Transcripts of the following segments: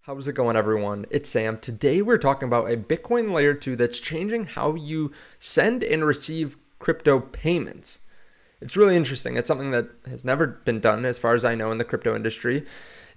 How's it going, everyone? It's Sam. Today we're talking about a Bitcoin layer 2 that's changing how you send and receive crypto payments. It's really interesting. It's something that has never been done, as far as I know, in the crypto industry.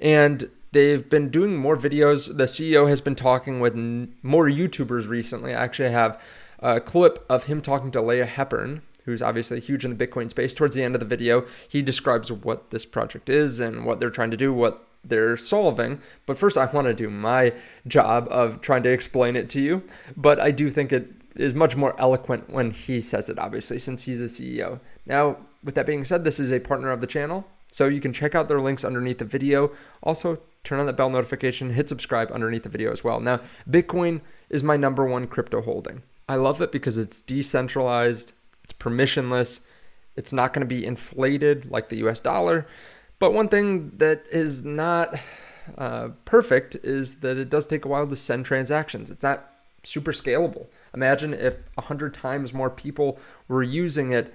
And they've been doing more videos. The CEO has been talking with more YouTubers recently. I actually have a clip of him talking to Leah Hepburn, who's obviously huge in the Bitcoin space. Towards the end of the video, he describes what this project is and what they're trying to do, what they're solving. But first, I want to do my job of trying to explain it to you. But I do think it is much more eloquent when he says it, obviously, since he's the CEO. Now, with that being said, this is a partner of the channel, so you can check out their links underneath the video. Also, turn on that bell notification, hit subscribe underneath the video as well. Now, Bitcoin is my number one crypto holding. I love it because it's decentralized, it's permissionless, it's not going to be inflated like the US dollar. But one thing that is not perfect is that it does take a while to send transactions. It's not super scalable. Imagine if 100 times more people were using it,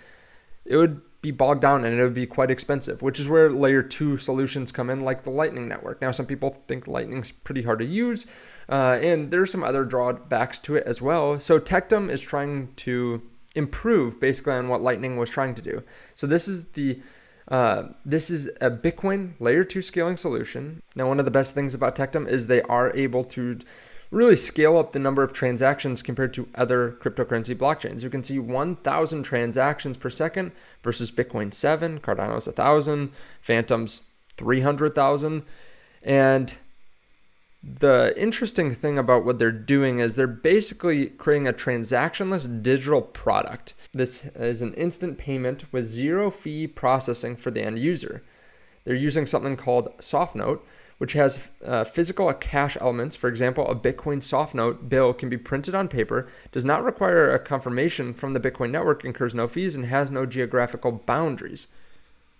it would be bogged down and it would be quite expensive, which is where layer 2 solutions come in, like the Lightning Network. Now, some people think Lightning's pretty hard to use, and there's some other drawbacks to it as well. So Tectum is trying to improve basically on what Lightning was trying to do. So this is a Bitcoin layer 2 scaling solution. Now, one of the best things about Tectum is they are able to really scale up the number of transactions compared to other cryptocurrency blockchains. You can see 1,000 transactions per second versus Bitcoin 7, Cardano's 1,000, Phantom's 300,000. And the interesting thing about what they're doing is they're basically creating a transactionless digital product. This is an instant payment with zero fee processing for the end user. They're using something called soft note, which has physical cash elements. For example, a Bitcoin soft note bill can be printed on paper, does not require a confirmation from the Bitcoin network, incurs no fees, and has no geographical boundaries,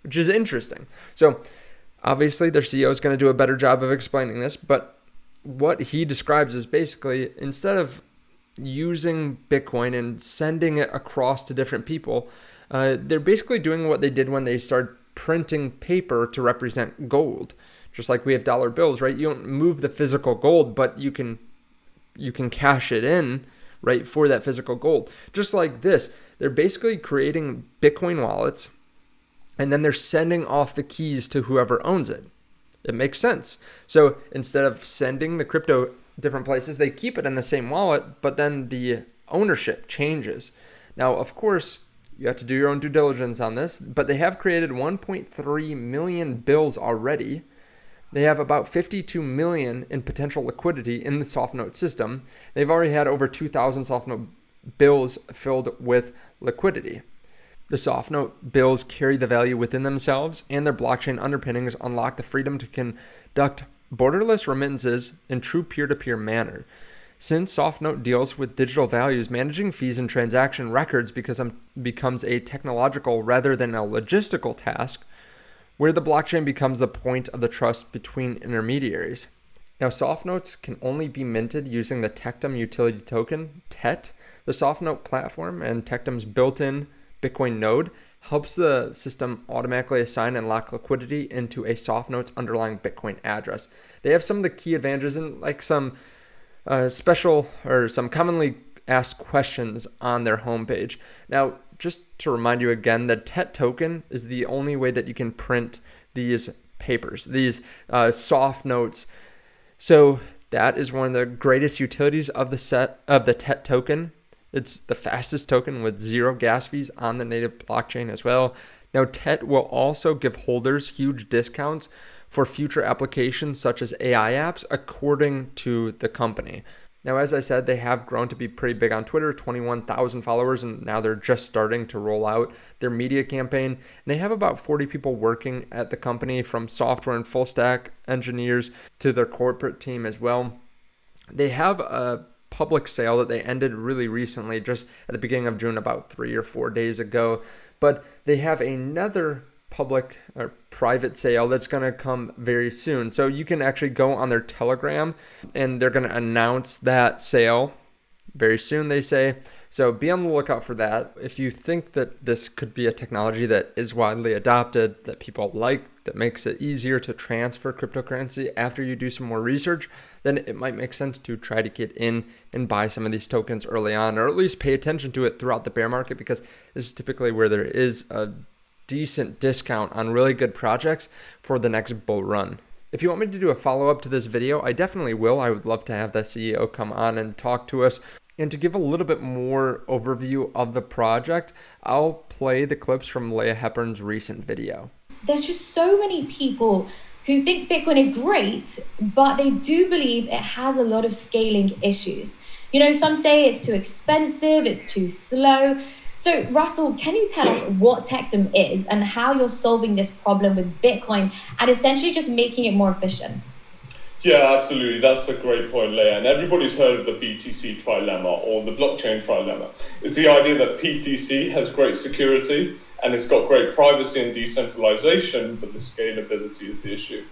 which is interesting. So obviously their CEO is going to do a better job of explaining this, but what he describes is basically, instead of using Bitcoin and sending it across to different people, they're basically doing what they did when they started printing paper to represent gold. Just like we have dollar bills, right? You don't move the physical gold, but you can cash it in, right, for that physical gold. Just like this, they're basically creating Bitcoin wallets, and then they're sending off the keys to whoever owns it. It makes sense. So instead of sending the crypto different places, they keep it in the same wallet, but then the ownership changes. Now, of course, you have to do your own due diligence on this, but they have created 1.3 million bills already. They have about 52 million in potential liquidity in the soft note system. They've already had over 2,000 soft note bills filled with liquidity. The soft note bills carry the value within themselves, and their blockchain underpinnings unlock the freedom to conduct borderless remittances in true peer-to-peer manner. Since soft note deals with digital values, managing fees and transaction records becomes a technological rather than a logistical task, where the blockchain becomes the point of the trust between intermediaries. Now, soft notes can only be minted using the Tectum utility token, TET. The soft note platform and Tectum's built-in Bitcoin node helps the system automatically assign and lock liquidity into a soft note's underlying Bitcoin address. They have some of the key advantages and like some special or some commonly asked questions on their homepage. Now, just to remind you again, the TET token is the only way that you can print these papers, these soft notes. So that is one of the greatest utilities of the TET token. It's the fastest token with zero gas fees on the native blockchain as well. Now, TET will also give holders huge discounts for future applications such as AI apps, according to the company. Now, as I said, they have grown to be pretty big on Twitter, 21,000 followers, and now they're just starting to roll out their media campaign. And they have about 40 people working at the company, from software and full stack engineers to their corporate team as well. They have a public sale that they ended really recently, just at the beginning of June, about 3 or 4 days ago. But they have another public or private sale that's going to come very soon. So you can actually go on their Telegram, and they're going to announce that sale very soon, they say. So be on the lookout for that. If you think that this could be a technology that is widely adopted, that people like, that makes it easier to transfer cryptocurrency after you do some more research, then it might make sense to try to get in and buy some of these tokens early on, or at least pay attention to it throughout the bear market, because this is typically where there is a decent discount on really good projects for the next bull run. If you want me to do a follow-up to this video, I definitely will. I would love to have the CEO come on and talk to us. And to give a little bit more overview of the project, I'll play the clips from Leah Hepburn's recent video. There's just so many people who think Bitcoin is great, but they do believe it has a lot of scaling issues. You know, some say it's too expensive, it's too slow. So Russell, can you tell us what Tectum is and how you're solving this problem with Bitcoin and essentially just making it more efficient? Yeah, absolutely. That's a great point, Leah. And everybody's heard of the BTC trilemma or the blockchain trilemma. It's the idea that PTC has great security and it's got great privacy and decentralization, but the scalability is the issue.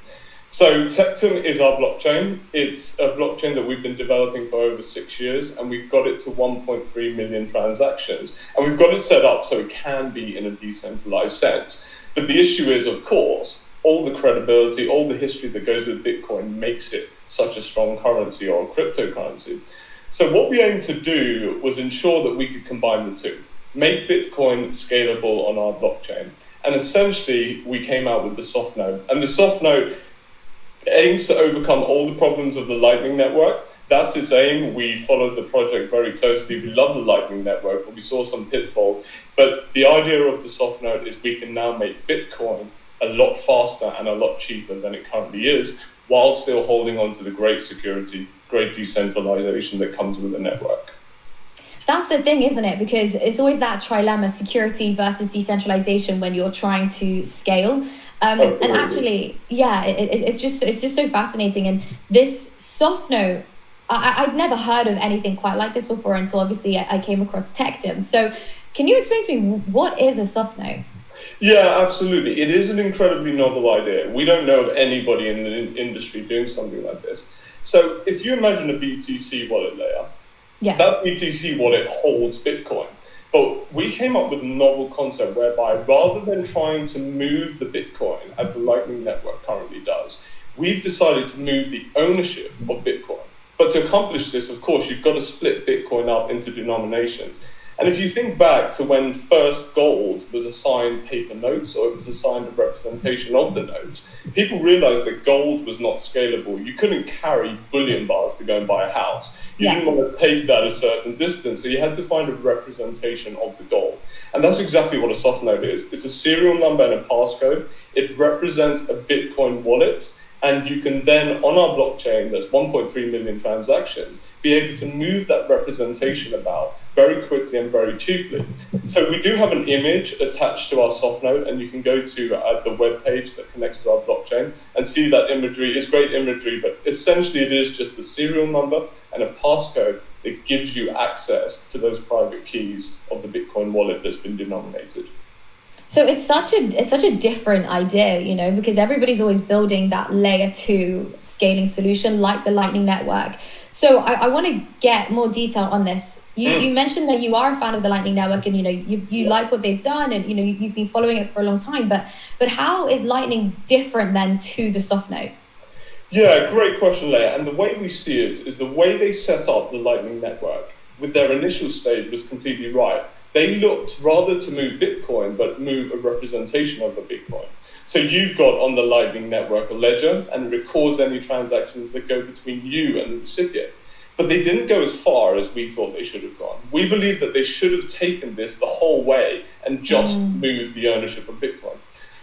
So Tectum is our blockchain. It's a blockchain that we've been developing for over 6 years, and we've got it to 1.3 million transactions. And we've got it set up so it can be in a decentralized sense. But the issue is, of course, all the credibility, all the history that goes with Bitcoin makes it such a strong currency or a cryptocurrency. So what we aimed to do was ensure that we could combine the two, make Bitcoin scalable on our blockchain. And essentially, we came out with the soft node. And the soft node aims to overcome all the problems of the Lightning Network. That's its aim. We followed the project very closely. We love the Lightning Network, but we saw some pitfalls. But the idea of the soft node is we can now make Bitcoin a lot faster and a lot cheaper than it currently is, while still holding on to the great security, great decentralization that comes with the network. That's the thing, isn't it? Because it's always that trilemma, security versus decentralization, when you're trying to scale. And actually, yeah, it's just so fascinating. And this soft node, I'd never heard of anything quite like this before until obviously I came across Tectum. So can you explain to me, what is a soft node? Yeah, absolutely. It is an incredibly novel idea. We don't know of anybody in the industry doing something like this. So if you imagine a BTC wallet layer, that BTC wallet holds Bitcoin. But we came up with a novel concept whereby rather than trying to move the Bitcoin as the Lightning Network currently does, we've decided to move the ownership of Bitcoin. But to accomplish this, of course, you've got to split Bitcoin up into denominations. And if you think back to when first gold was assigned paper notes, or it was assigned a representation of the notes, people realized that gold was not scalable. You couldn't carry bullion bars to go and buy a house. You didn't want to take that a certain distance, so you had to find a representation of the gold. And that's exactly what a soft node is. It's a serial number and a passcode. It represents a Bitcoin wallet, and you can then, on our blockchain, that's 1.3 million transactions, be able to move that representation about very quickly and very cheaply. So we do have an image attached to our soft node, and you can go to the web page that connects to our blockchain and see that imagery. It's great imagery, but essentially it is just a serial number and a passcode that gives you access to those private keys of the Bitcoin wallet that's been denominated. So it's such a different idea, you know, because everybody's always building that layer 2 scaling solution like the Lightning Network. So I want to get more detail on this. You mentioned that you are a fan of the Lightning Network, and you know you like what they've done, and you know you've been following it for a long time. But how is Lightning different then to the soft node? Yeah, great question, Leah. And the way we see it is the way they set up the Lightning Network with their initial stage was completely right. They looked rather to move Bitcoin, but move a representation of the Bitcoin. So you've got on the Lightning Network a ledger, and it records any transactions that go between you and the recipient. But they didn't go as far as we thought they should have gone. We believe that they should have taken this the whole way and just moved the ownership of Bitcoin.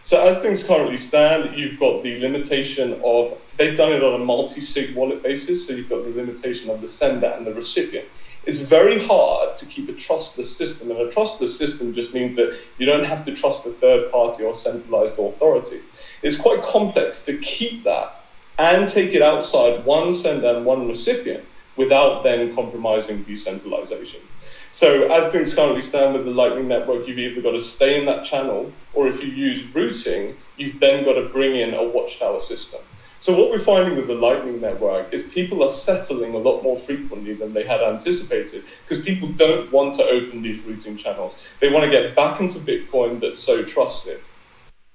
So as things currently stand, you've got the limitation of, they've done it on a multi-sig wallet basis, so you've got the limitation of the sender and the recipient. It's very hard to keep a trustless system, and a trustless system just means that you don't have to trust a third party or centralized authority. It's quite complex to keep that and take it outside one sender and one recipient without then compromising decentralization. So as things currently stand with the Lightning Network, you've either got to stay in that channel, or if you use routing, you've then got to bring in a watchtower system. So what we're finding with the Lightning Network is people are settling a lot more frequently than they had anticipated, because people don't want to open these routing channels. They want to get back into Bitcoin that's so trusted.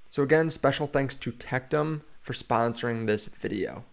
So again, special thanks to Tectum for sponsoring this video.